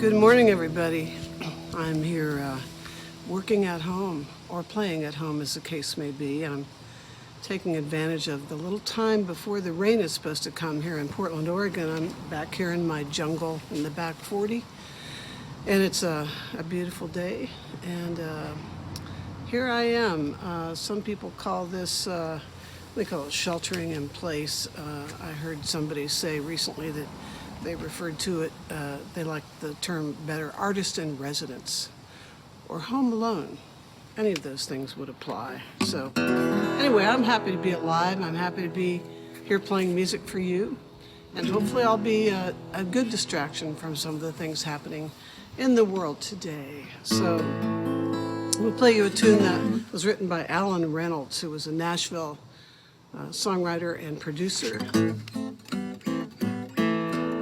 Good morning, everybody. I'm here working at home, or playing at home as the case may be. I'm taking advantage of the little time before the rain is supposed to come here in Portland, Oregon. I'm back here in my jungle in the back 40, and it's a beautiful day. And here I am. Some people call this, they call it sheltering in place. I heard somebody say recently that they referred to it, they like the term better, artist in residence or home alone. Any of those things would apply. So anyway, I'm happy to be alive. I'm happy to be here playing music for you. And hopefully I'll be a good distraction from some of the things happening in the world today. So we'll play you a tune that was written by Alan Reynolds, who was a Nashville songwriter and producer.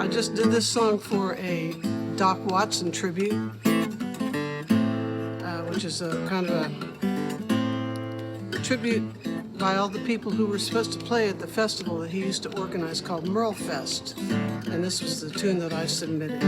I just did this song for a Doc Watson tribute, which is a kind of a tribute by all the people who were supposed to play at the festival that he used to organize called Merle Fest. And this was the tune that I submitted.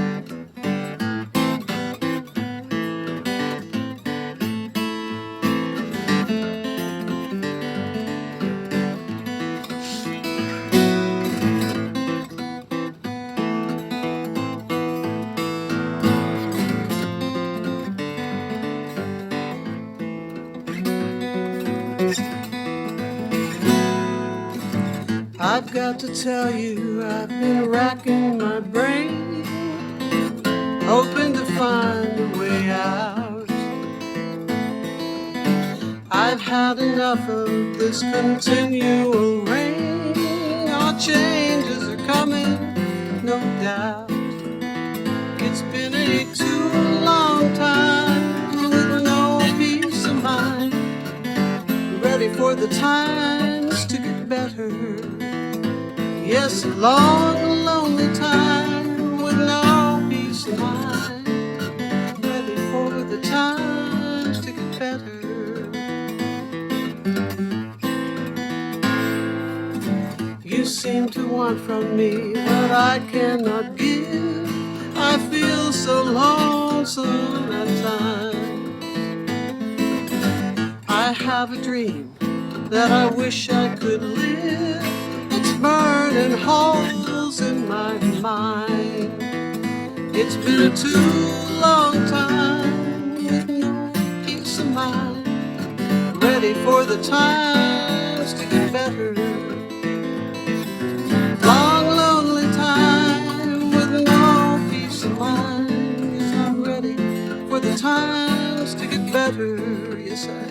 I've got to tell you, I've been racking my brain, hoping to find a way out. I've had enough of this continual rain. Our changes are coming, no doubt. It's been a too long time with no peace of mind. Ready for the times to get better. Yes, a long, lonely time with no peace of mind. Ready for the times to get better. You seem to want from me what I cannot give. I feel so lonesome at times. I have a dream that I wish I could live. Burning holes in my mind. It's been a too long time with no peace of mind. Ready for the times to get better. Long, lonely time with no peace of mind. Yes, I'm ready for the times to get better. Yes, I am.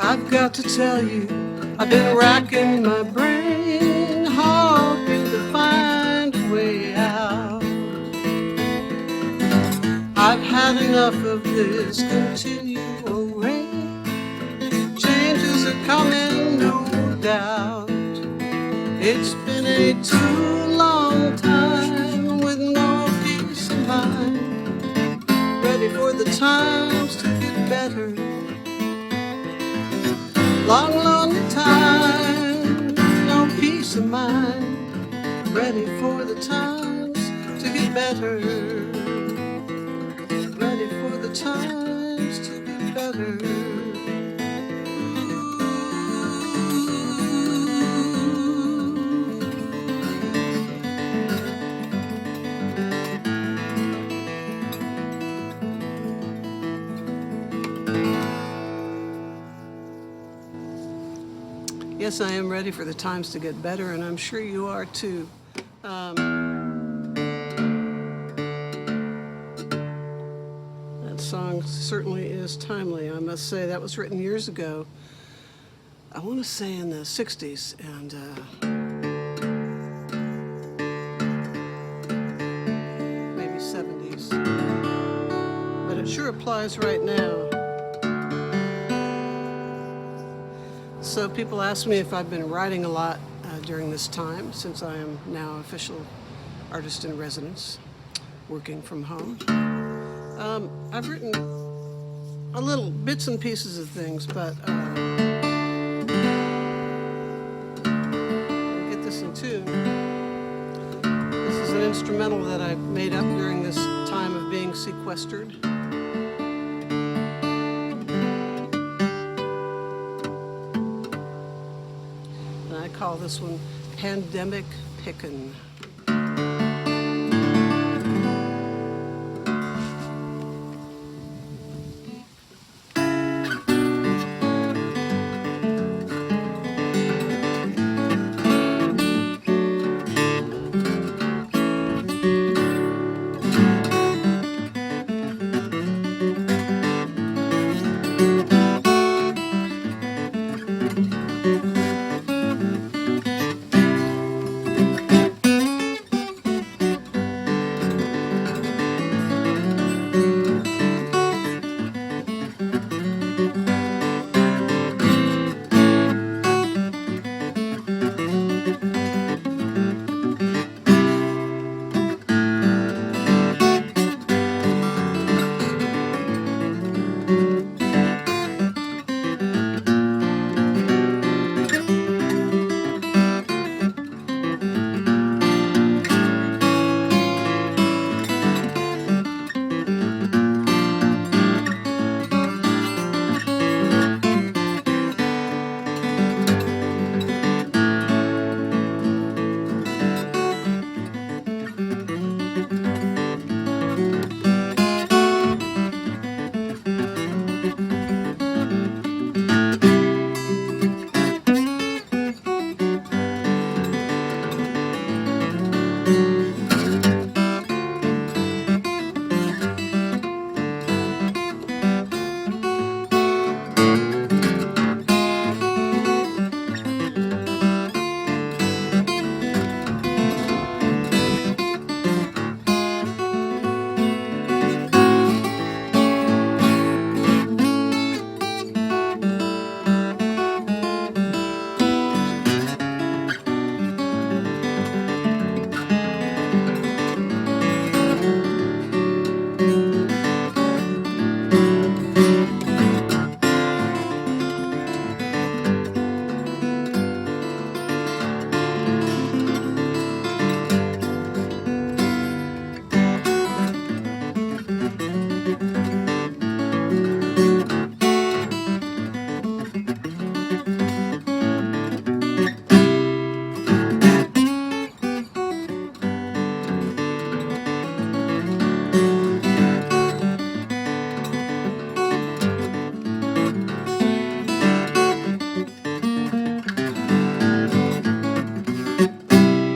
I've got to tell you, I've been racking my brain, hoping to find a way out. I've had enough of this continual rain. Changes are coming, no doubt. It's been a too long time with no peace of mind. Ready for the times to get better. Long, lonely time, no peace of mind. Ready for the times to get better. Ready for the times to get better. Yes, I am ready for the times to get better, and I'm sure you are too. song certainly is timely, I must say. That was written years ago, I want to say in the 60s, and maybe 70s. But it sure applies right now. So people ask me if I've been writing a lot during this time, since I am now official artist in residence, working from home. I've written a little bits and pieces of things, but get this in tune. This is an instrumental that I made up during this time of being sequestered. And I call this one Pandemic Pickin'.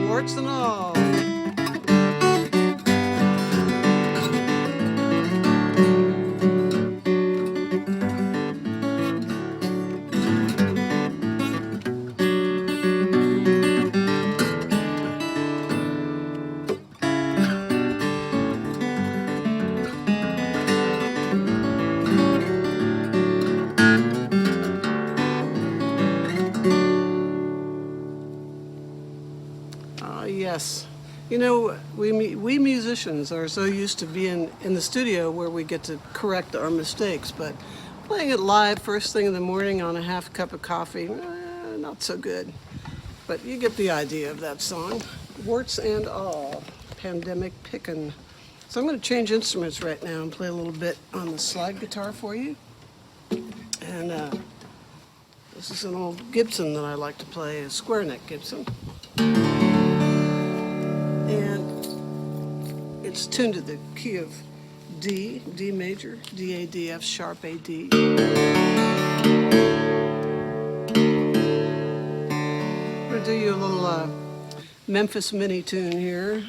Warts and all. Yes. You know, we musicians are so used to being in the studio where we get to correct our mistakes, but playing it live first thing in the morning on a half cup of coffee, not so good. But you get the idea of that song. Warts and all, Pandemic Pickin'. So I'm going to change instruments right now and play a little bit on the slide guitar for you. And this is an old Gibson that I like to play, a square neck Gibson. And it's tuned to the key of D, D major, D, A, D, F, sharp, A, D. I'm going to do you a little Memphis mini tune here.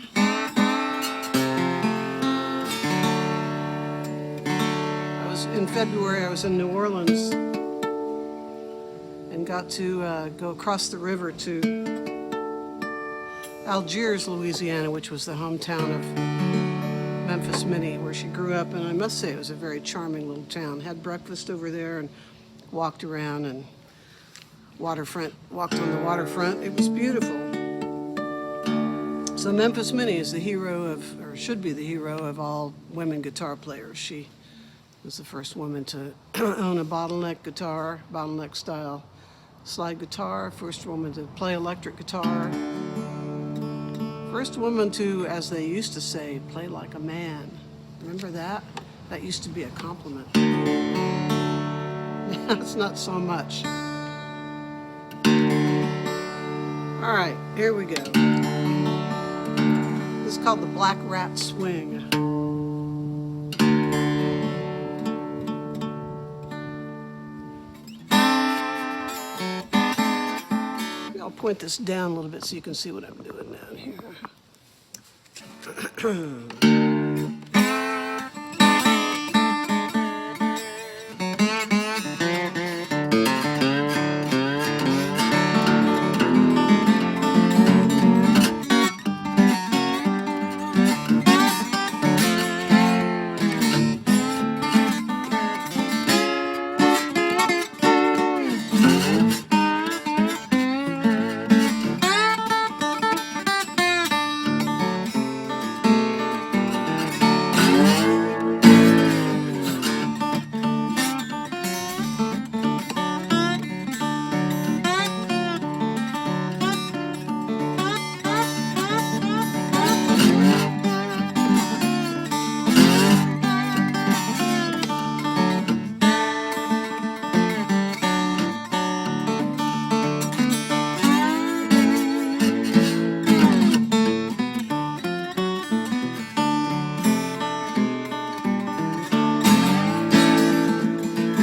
in February I was in New Orleans and got to go across the river to Algiers, Louisiana, which was the hometown of Memphis Minnie, where she grew up. And I must say it was a very charming little town. Had breakfast over there and walked around and walked on the waterfront. It was beautiful. So Memphis Minnie is the hero of, or should be the hero of all women guitar players. She was the first woman to own a bottleneck guitar, bottleneck style slide guitar, first woman to play electric guitar, first woman to, as they used to say, play like a man. Remember that? That used to be a compliment. Now it's not so much. All right, here we go. This is called the Black Rat Swing. I'll point this down a little bit so you can see what I'm doing down here.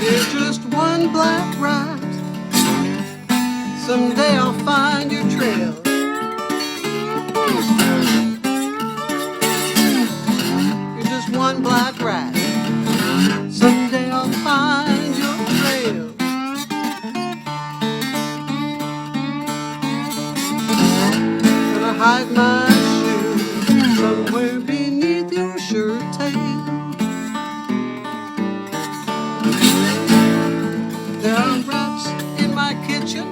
You're just one black rat. Someday I'll find your trail. You're just one black rat. Someday I'll find your trail. Gonna hide my shoe somewhere beneath your shirt tail. There are rats in my kitchen,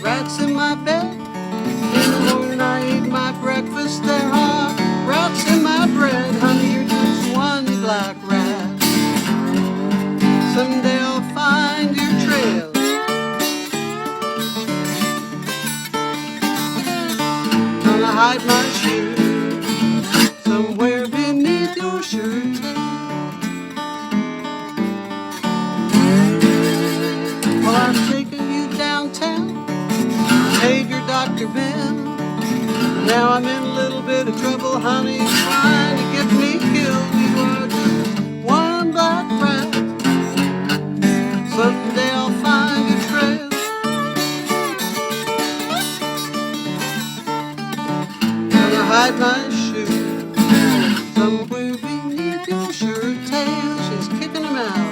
rats in my bed. In the morning I eat my breakfast. There are rats in my bread. Honey, you're just one black rat. Someday I'll find your trail. Gonna hide my shoe somewhere beneath your shirt tail. Well, I've taken you downtown, paid your Dr. Ben. Now I'm in a little bit of trouble, honey, trying to get me killed. You are just one black rat. Someday I'll find your trail. Gonna hide my shoe somewhere beneath your shirt tail. She's kicking him out.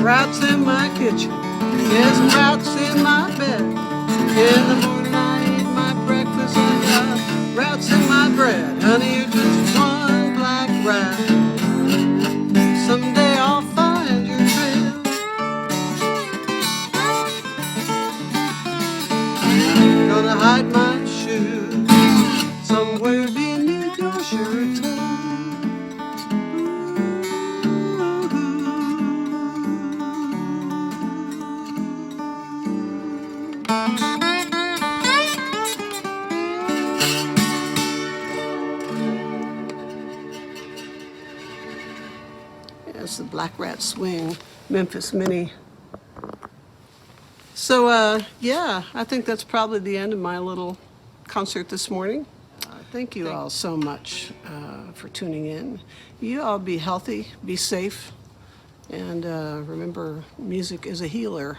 Rats in my kitchen, yes, rats in my bed. In the morning I eat my breakfast, I got rats in my bread. Honey, you're just one ride. Someday I'll find your trail. Gonna hide my shoes somewhere beneath your shirt tail. It's the Black Rat Swing, Memphis Mini. So, yeah, I think that's probably the end of my little concert this morning. Thank you all so much for tuning in. You all be healthy, be safe, and remember, music is a healer.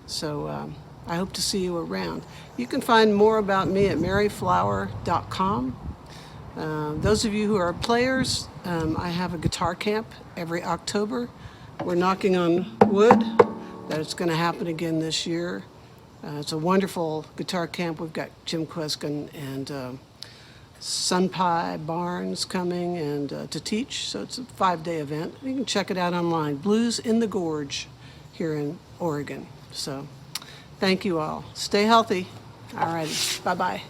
So I hope to see you around. You can find more about me at maryflower.com. Those of you who are players, I have a guitar camp every October. We're knocking on wood that it's going to happen again this year. It's a wonderful guitar camp. We've got Jim Kweskin and Sunpie Barnes coming and to teach. So it's a 5-day event. You can check it out online. Blues in the Gorge here in Oregon. So thank you all. Stay healthy. All righty. Bye-bye.